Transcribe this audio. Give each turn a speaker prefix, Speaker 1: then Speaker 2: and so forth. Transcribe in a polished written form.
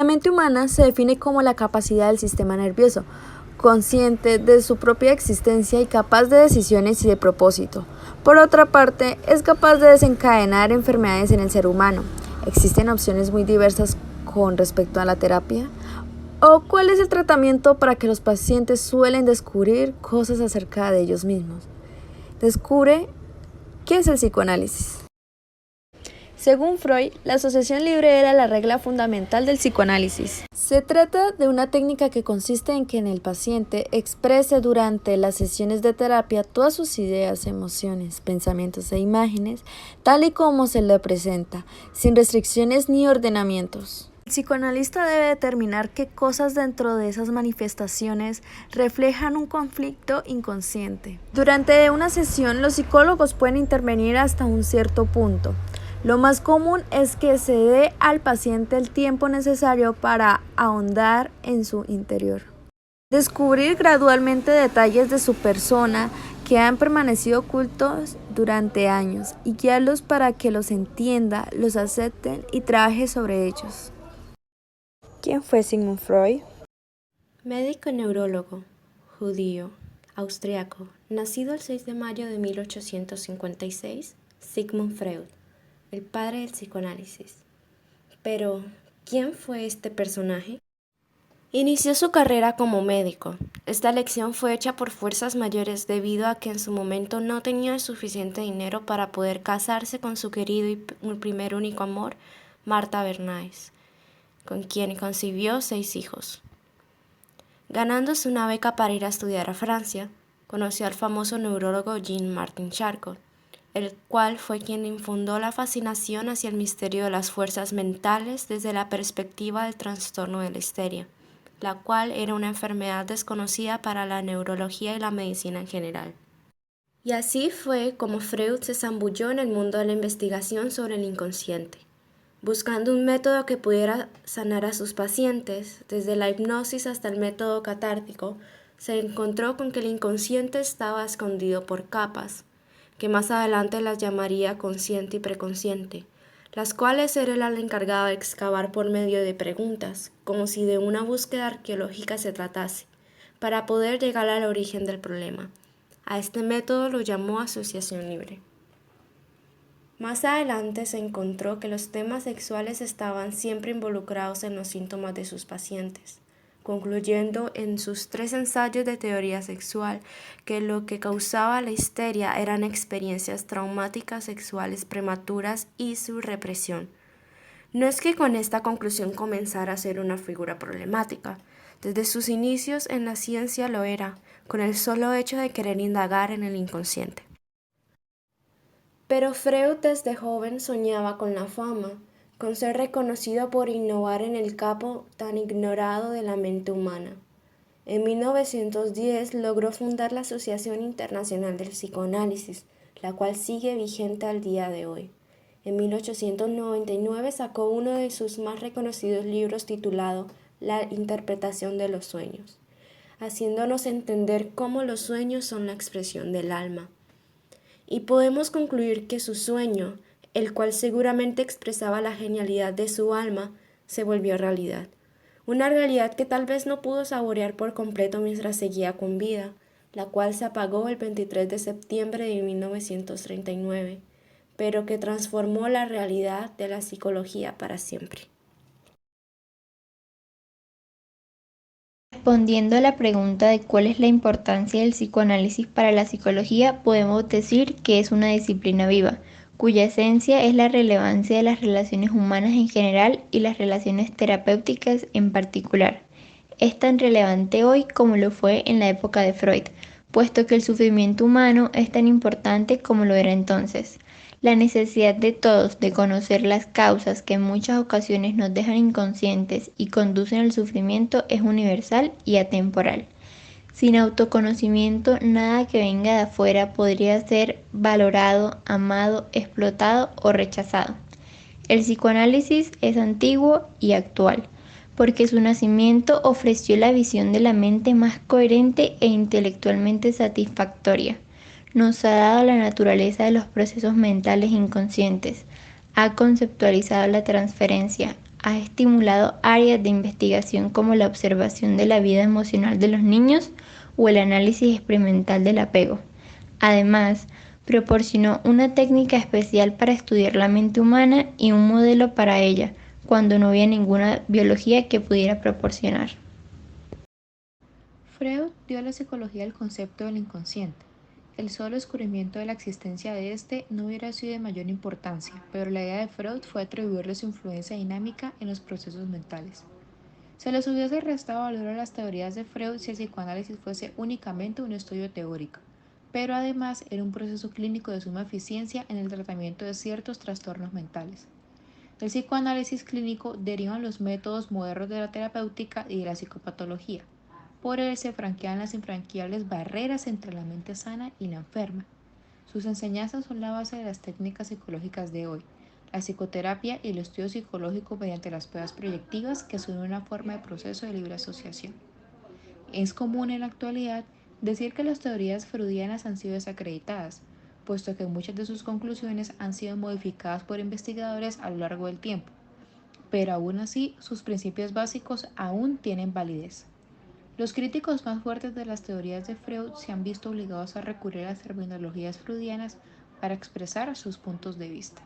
Speaker 1: La mente humana se define como la capacidad del sistema nervioso, consciente de su propia existencia y capaz de decisiones y de propósito. Por otra parte, es capaz de desencadenar enfermedades en el ser humano. Existen opciones muy diversas con respecto a la terapia. ¿O cuál es el tratamiento para que los pacientes suelen descubrir cosas acerca de ellos mismos? Descubre qué es el psicoanálisis. Según Freud, la asociación libre era la regla fundamental del psicoanálisis. Se trata de una técnica que consiste en que el paciente exprese durante las sesiones de terapia todas sus ideas, emociones, pensamientos e imágenes, tal y como se le presenta, sin restricciones ni ordenamientos. El psicoanalista debe determinar qué cosas dentro de esas manifestaciones reflejan un conflicto inconsciente. Durante una sesión, los psicólogos pueden intervenir hasta un cierto punto. Lo más común es que se dé al paciente el tiempo necesario para ahondar en su interior. Descubrir gradualmente detalles de su persona que han permanecido ocultos durante años y guiarlos para que los entienda, los acepten y trabaje sobre ellos. ¿Quién fue Sigmund Freud?
Speaker 2: Médico neurólogo, judío, austriaco, nacido el 6 de mayo de 1856, Sigmund Freud, el padre del psicoanálisis. Pero, ¿quién fue este personaje? Inició su carrera como médico. Esta elección fue hecha por fuerzas mayores debido a que en su momento no tenía suficiente dinero para poder casarse con su querido y primer único amor, Martha Bernays, con quien concibió 6 hijos. Ganándose una beca para ir a estudiar a Francia, conoció al famoso neurólogo Jean-Martin Charcot, el cual fue quien infundó la fascinación hacia el misterio de las fuerzas mentales desde la perspectiva del trastorno de la histeria, la cual era una enfermedad desconocida para la neurología y la medicina en general. Y así fue como Freud se zambulló en el mundo de la investigación sobre el inconsciente, buscando un método que pudiera sanar a sus pacientes. Desde la hipnosis hasta el método catártico, se encontró con que el inconsciente estaba escondido por capas, que más adelante las llamaría consciente y preconsciente, las cuales era el encargado de excavar por medio de preguntas, como si de una búsqueda arqueológica se tratase, para poder llegar al origen del problema. A este método lo llamó asociación libre. Más adelante se encontró que los temas sexuales estaban siempre involucrados en los síntomas de sus pacientes, concluyendo en sus 3 ensayos de teoría sexual que lo que causaba la histeria eran experiencias traumáticas sexuales prematuras y su represión. No es que con esta conclusión comenzara a ser una figura problemática. Desde sus inicios en la ciencia lo era, con el solo hecho de querer indagar en el inconsciente. Pero Freud desde joven soñaba con la fama, con ser reconocido por innovar en el campo tan ignorado de la mente humana. En 1910 logró fundar la Asociación Internacional del Psicoanálisis, la cual sigue vigente al día de hoy. En 1899 sacó uno de sus más reconocidos libros titulado La interpretación de los sueños, haciéndonos entender cómo los sueños son la expresión del alma. Y podemos concluir que su sueño, el cual seguramente expresaba la genialidad de su alma, se volvió realidad. Una realidad que tal vez no pudo saborear por completo mientras seguía con vida, la cual se apagó el 23 de septiembre de 1939, pero que transformó la realidad de la psicología para siempre.
Speaker 3: Respondiendo a la pregunta de cuál es la importancia del psicoanálisis para la psicología, podemos decir que es una disciplina viva, cuya esencia es la relevancia de las relaciones humanas en general y las relaciones terapéuticas en particular. Es tan relevante hoy como lo fue en la época de Freud, puesto que el sufrimiento humano es tan importante como lo era entonces. La necesidad de todos de conocer las causas que en muchas ocasiones nos dejan inconscientes y conducen al sufrimiento es universal y atemporal. Sin autoconocimiento, nada que venga de afuera podría ser valorado, amado, explotado o rechazado. El psicoanálisis es antiguo y actual, porque su nacimiento ofreció la visión de la mente más coherente e intelectualmente satisfactoria. Nos ha dado la naturaleza de los procesos mentales inconscientes, ha conceptualizado la transferencia, ha estimulado áreas de investigación como la observación de la vida emocional de los niños o el análisis experimental del apego. Además, proporcionó una técnica especial para estudiar la mente humana y un modelo para ella, cuando no había ninguna biología que pudiera proporcionar.
Speaker 4: Freud dio a la psicología el concepto del inconsciente. El solo descubrimiento de la existencia de este no hubiera sido de mayor importancia, pero la idea de Freud fue atribuirle su influencia dinámica en los procesos mentales. Se les hubiese restado valor a las teorías de Freud si el psicoanálisis fuese únicamente un estudio teórico, pero además era un proceso clínico de suma eficiencia en el tratamiento de ciertos trastornos mentales. Del psicoanálisis clínico derivan los métodos modernos de la terapéutica y de la psicopatología. Por él se franquean las infranqueables barreras entre la mente sana y la enferma. Sus enseñanzas son la base de las técnicas psicológicas de hoy, la psicoterapia y el estudio psicológico mediante las pruebas proyectivas, que son una forma de proceso de libre asociación. Es común en la actualidad decir que las teorías freudianas han sido desacreditadas, puesto que muchas de sus conclusiones han sido modificadas por investigadores a lo largo del tiempo, pero aún así sus principios básicos aún tienen validez. Los críticos más fuertes de las teorías de Freud se han visto obligados a recurrir a las terminologías freudianas para expresar sus puntos de vista.